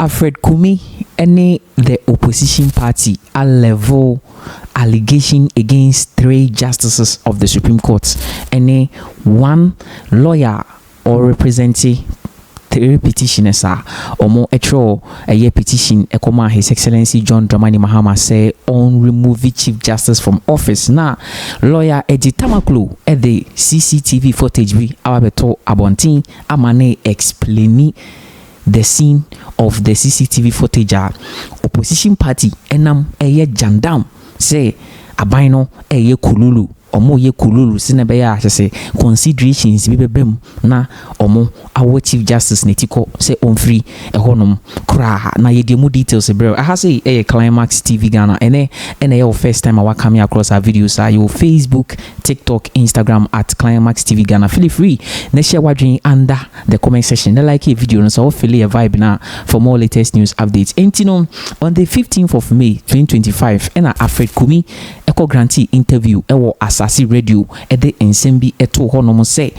Alfred Kumi any the opposition party a level allegation against 3 justices of the Supreme Court. Any one lawyer or representing 3 petitioners are omo etro a petition ekoma His Excellency John Dramani Mahama say on removing Chief Justice from office. Now lawyer Eddie Tamaklo at the CCTV footage be ababeto abontin amane explaining the scene of the CCTV footage. Opposition party enam eye jandam say abino eye kululu omo ye kululu sinebeya say considerations bibebem na omo our Chief Justice netiko say on free ehonum kra na ye demo details bro. I say Climax TV Ghana and your first time I come across our videos your Facebook, TikTok, Instagram at Climax TV Ghana. Feel free na share what dream under the comment section. Na like a video so hopefully a vibe now for more latest news updates. And you know, on the 15th of May 2025 and Alfred Kumi echo grantee interview ewo Asasi Radio at the Nsembi eto honomo say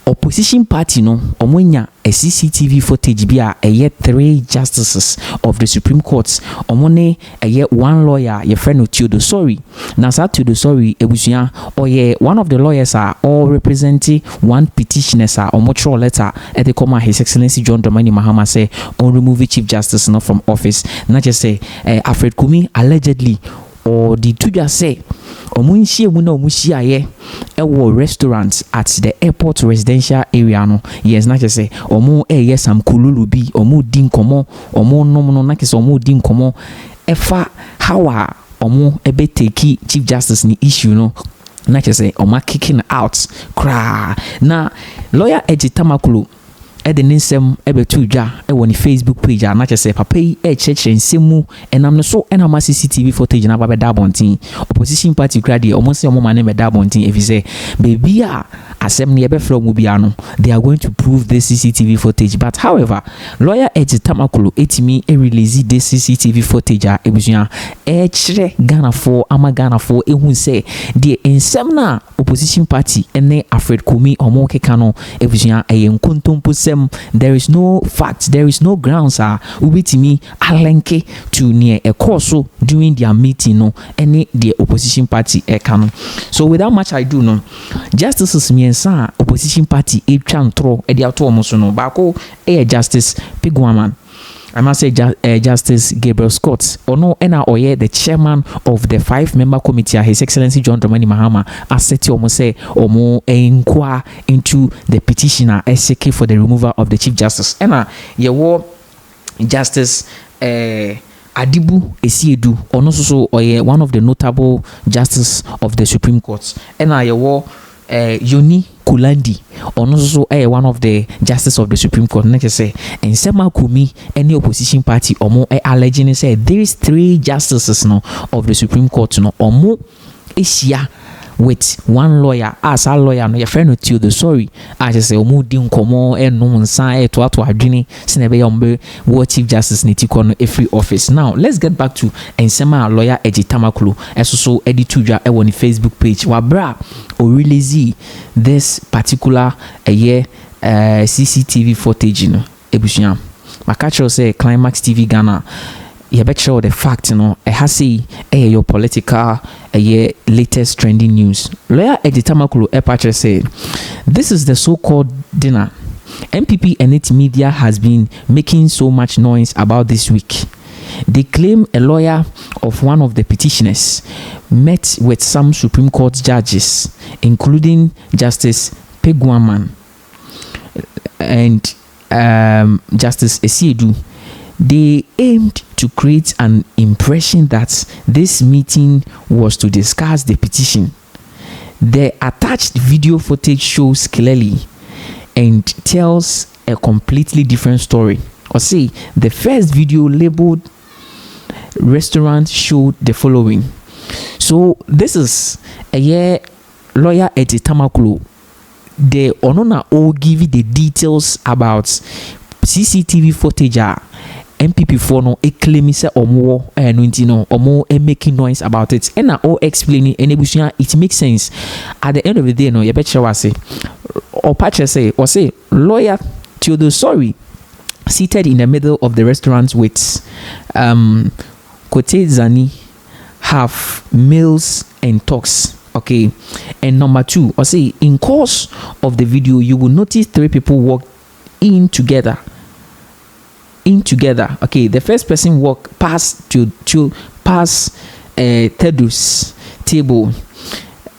opposition party no omonya a CCTV footage bia a 3 justices of the Supreme Court omone a 1 lawyer your friend Otudo sorry na sa Otudo sorry ebusuya or one of the lawyers are all representing 1 petitioners are omocho letter at the comma His Excellency John Dramani Mahama say on removing Chief Justice not from office not just say Alfred Kumi allegedly or the two just say omunshie mu na omushia ye ewo restaurant at the airport residential area no yes na say omu yes some kululu bi omu din komo omu no na kese omu din komo efa how omu ebe take Chief Justice ni issue no na say oma kicking out cry na lawyer Eji Tamakulu the ninsem ebetu dwa won the Facebook page na che say papa yi church nsemu enam no so enama CCTV footage na ba da bontin opposition party crowd omo say omo man be da bontin if say baby a asem ne ebe from bia no they are going to prove this CCTV footage. But however lawyer Eji Tamakulu etimi release this CCTV footage a ebusuya chere Ghana for ama Ghana for ehun say the nsem na opposition party ene Alfred Kumi omo keka no ebusuya nkontompo there is no fact, there is no grounds ubitimi alenke to near a course during their meeting no any the opposition party ekano. So without much ado no justices miensa opposition party e twantro e dia to omo so no bako Justice Pigwaman I must say Justice Gabriel Scott ono ena oye the chairman of the 5-member committee His Excellency John Dramani Mahama aseti omo say omo inquire into the petitioner seeking for the removal of the Chief Justice ena yewo Justice Adibu Esiedu ono so oye one of the notable justice of the Supreme Court ena yewo Yoni Kulandi ono so one of the justice of the Supreme Court na say ensema Kumi any opposition party omo alleging say there is 3 justices no of the Supreme Court no omo esia with 1 lawyer as a lawyer no your friend Otudo sorry I just say omo di nkomo enum nsan to adwene sinebe yombe what Chief Justice netiko no every office. Now let's get back to ensema lawyer Eji Tamakulu so editudwa won Facebook page wabra o release this particular CCTV footage no ebusuya makacho say Climax TV Ghana you bet sure the fact you know has say your political latest trending news. Lawyer Eji Tamakulu Epache said this is the so-called dinner NPP and its media has been making so much noise about this week. They claim a lawyer of one of the petitioners met with some Supreme Court judges including Justice Pigwaman and Justice Esiedu. They aimed to create an impression that this meeting was to discuss the petition. The attached video footage shows clearly and tells a completely different story. Or say the first video labeled restaurant showed the following. So this is a lawyer Eji Tamakulu. They onona all give you the details about CCTV footage NPP for no claim say omo no omo making noise about it and all explaining and it makes sense at the end of the day no you bet sure say or patch say or say lawyer Otudo sorry seated in the middle of the restaurant with Kote Zani have meals and talks. Okay, and number 2, or say in course of the video, you will notice 3 people walk in together. Okay, the first person walk past Tedus table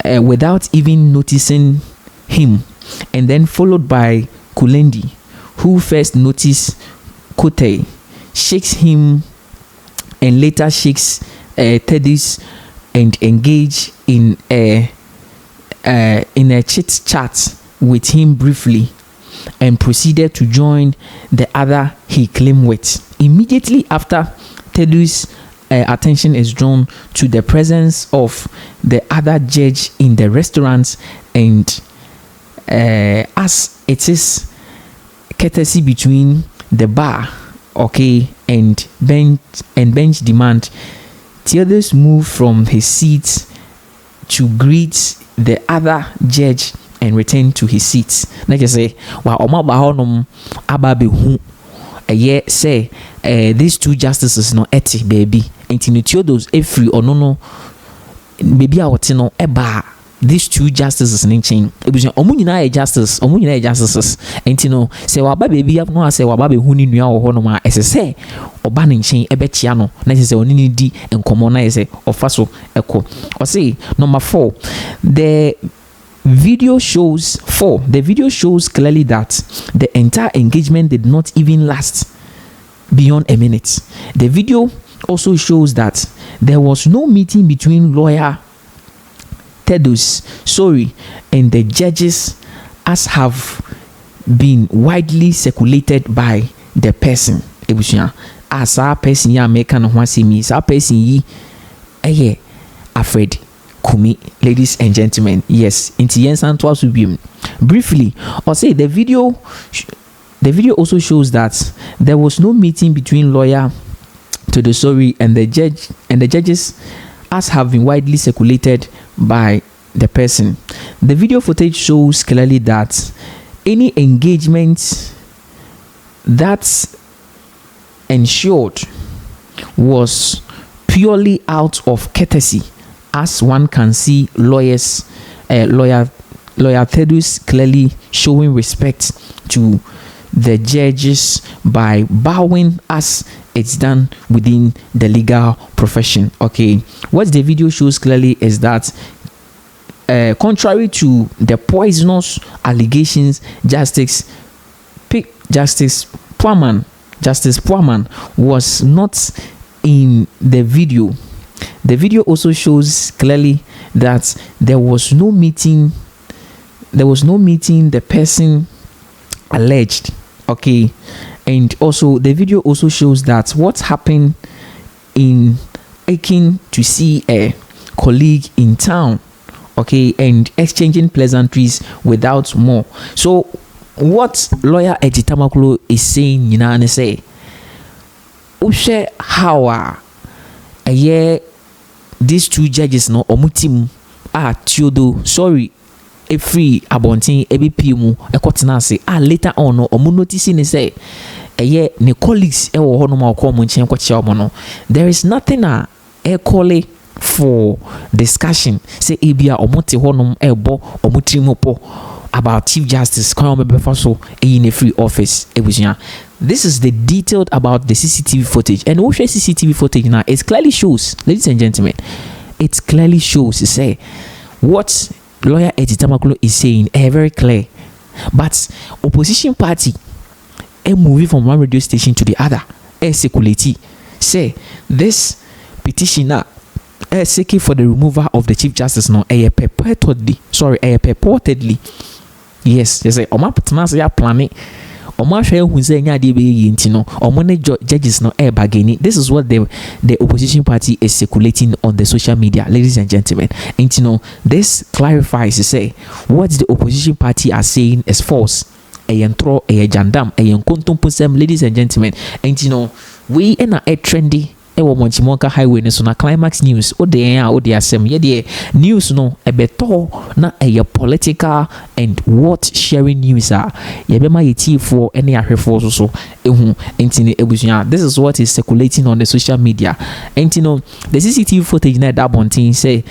without even noticing him, and then followed by Kulendi, who first noticed Kote, shakes him, and later shakes Tedus, and engage in a chit chat with him briefly, and proceeded to join the other he claimed with. Immediately after, Tedus' attention is drawn to the presence of the other judge in the restaurant, and as it is courtesy between the bar, okay, and bench demand, Theodus moved from his seat to greet the other judge and return to his seat. Like I say, while Omar Ababe who say these 2 justices no eti baby, and Theodus free or no baby awotino eba. These 2 justices in chain. It was omunina justices, and say waba baby have no say waba be huni nua wo honoma say oba ne chain ebetia na say onini di enkomo na say ofaso eko. Or say number 4, the video shows clearly that the entire engagement did not even last beyond a minute. The video also shows that there was no meeting between lawyer Tedus, and the judges, as have been widely circulated by the person. As our person ya make no one see me, our person ye afraid Kumi. Ladies and gentlemen, yes, into Yensan twice will be briefly, or say the video also shows that there was no meeting between lawyer to the and the judges, as have been widely circulated by the person. The video footage shows clearly that any engagement that ensured was purely out of courtesy, as one can see lawyer Tedus clearly showing respect to the judges by bowing, as it's done within the legal profession. Okay, what the video shows clearly is that contrary to the poisonous allegations, Justice Puaman was not in the video. The video also shows clearly that there was no meeting the person alleged. Okay, and also the video also shows that what happened in Akin to see a colleague in town, okay, and exchanging pleasantries without more. So what lawyer Ejitamaklo is saying, you know, and say Ushe how these 2 judges no omutim Theodo free abontin ebp mu ekotena ase later on no omu notice ni say ne colleagues ewo ho no ma ko mu nchen ko chia omo no. There is nothing call for discussion say ebia omo te ho no ebo omo trimopo about Chief Justice Kwan Omebefaso in a free office. This is the detailed about the CCTV footage, and what CCTV footage now it clearly shows, ladies and gentlemen, it clearly shows to say what lawyer Ejitamaklo is saying very clear. But opposition party moving from one radio station to the other circulate say this petitioner seeking for the removal of the Chief Justice no purportedly yes they say Oma Patnas ya planning Oma share who say nya de be yintino Omone judges no bargaining. This is what the opposition party is circulating on the social media, ladies and gentlemen. And you know, this clarifies to say what the opposition party are saying is false. Jandam, ladies and gentlemen. And you know, we in a trendy ɛwɔ Monchimonka highway ne so na Climax News o de a o de asɛm ye de news no ɛbɛtɔ na ɛyɛ political and what sharing news a yɛbɛma yɛtiefoɔ ne ahwɛfoɔ so ehu enti ne ebusua. This is what is circulating on the social media. Enti no the CCTV footage na that bontin say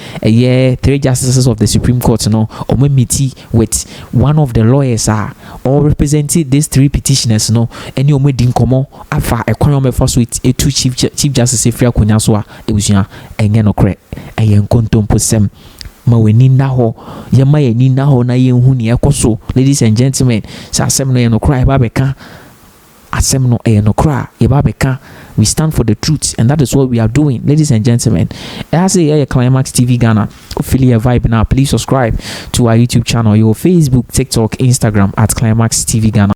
three justices of the Supreme Court no omo meeting with one of the lawyers or representing these three petitioners no any omo di nkomo afa ekwan omo fa so two chief justice efia konya so a ebusua enye no kre eye nkontompo sem ma weni na ho ye ma ye ni na ho na ye hu ne ekoso. Ladies and gentlemen, sa asem no ye no kra e ba beka asem no e no kra e ba beka. We stand for the truth, and that is what we are doing, ladies and gentlemen. As a Climax TV Ghana affiliate vibe now, please subscribe to our YouTube channel, your Facebook, TikTok, Instagram at Climax TV Ghana.